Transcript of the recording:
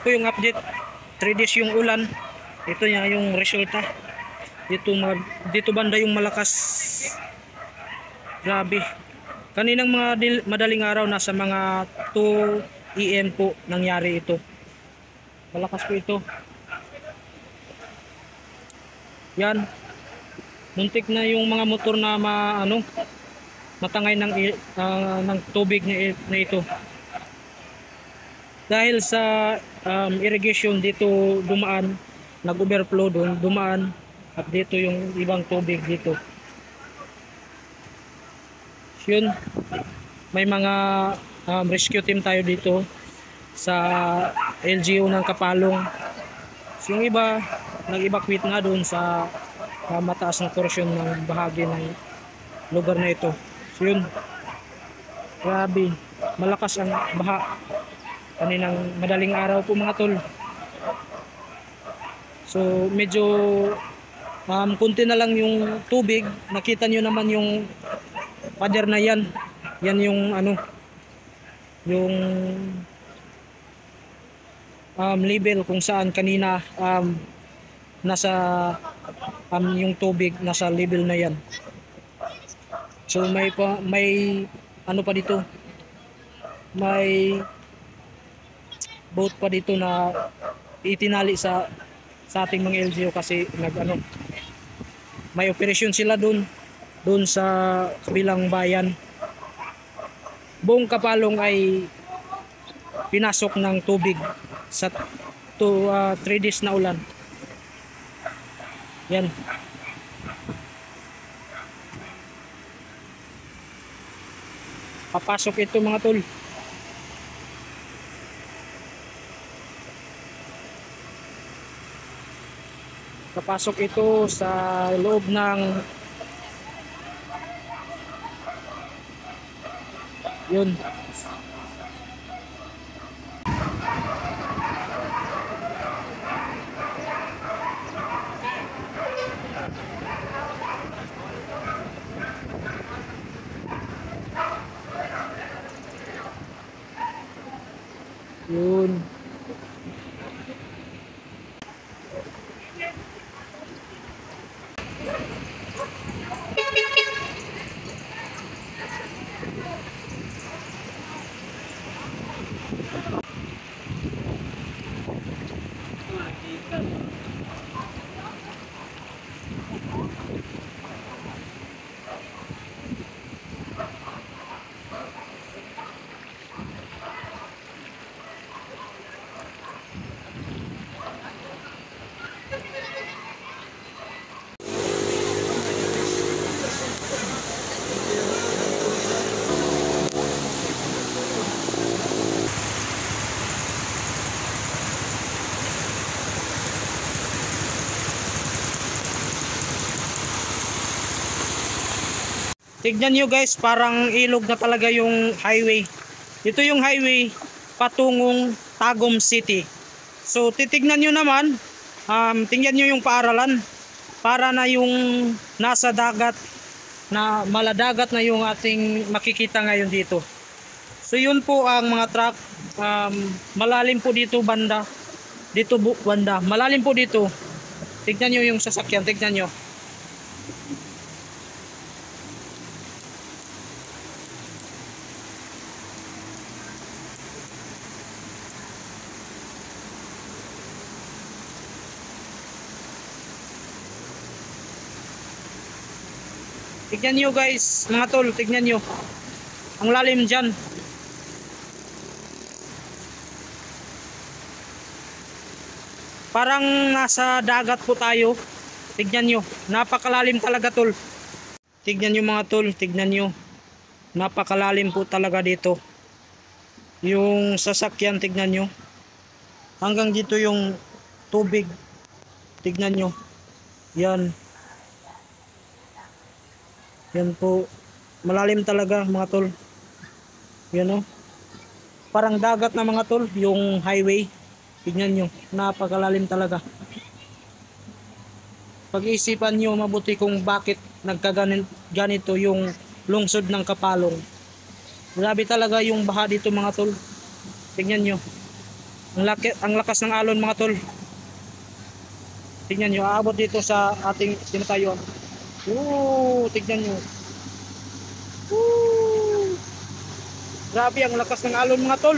po yung update. 3 days yung ulan. Ito niya yung resulta. Dito banda yung malakas. Grabe. Kaninang madaling araw nasa mga 2 AM po nangyari ito. Malakas po ito. Yan. Muntik na yung mga motor na matangay ng tubig na ito. Dahil sa irrigation dito dumaan, nag-overflow doon, dumaan at dito yung ibang tubig dito. Yun, may mga rescue team tayo dito sa LGU ng Kapalong. So, yung iba nag-evacuate nga doon sa mataas na portion ng bahagi ng lugar na ito. So yun, grabe, malakas ang baha kaninang madaling araw po mga tol. So medyo kunti na lang yung tubig. Nakita nyo naman yung pader na yan. Yan yung yung level kung saan kanina nasa yung tubig nasa level na yan. So may pa dito, may boat pa dito na itinali sa ating mga LGU kasi may operasyon sila doon sa kabilang bayan. Buong Kapalong ay pinasok ng tubig sa 3 days na ulan. Yan. Papasok ito mga tol. Papasok ito sa loob ng yun. Yun. Tignan nyo guys, parang ilog na talaga yung highway. Ito yung highway patungong Tagum City. So titignan nyo naman, tingnan nyo yung paaralan. Para na yung nasa dagat, na maladagat na yung ating makikita ngayon dito. So yun po ang mga truck. Malalim po dito banda. Malalim po dito. Tignan nyo yung sasakyan, tignan nyo. Tignan nyo guys, mga tol, tignan nyo. Ang lalim dyan. Parang nasa dagat po tayo. Tignan nyo, napakalalim talaga tol. Tignan nyo mga tol, tignan nyo. Napakalalim po talaga dito. Yung sasakyan, tignan nyo. Hanggang dito yung tubig. Tignan nyo. Yan. Yan po, malalim talaga mga tol. Yan o. Parang dagat na mga tol, yung highway. Tignan nyo, napakalalim talaga. Pag-iisipan nyo mabuti kung bakit nagkaganito yung lungsod ng Kapalong. Grabe talaga yung baha dito mga tol. Tignan nyo. Ang lakas ng alon mga tol. Tingnan nyo, aabot dito sa ating tinatayuan. Tingnan nyo. Grabe ang lakas ng alon mga tol.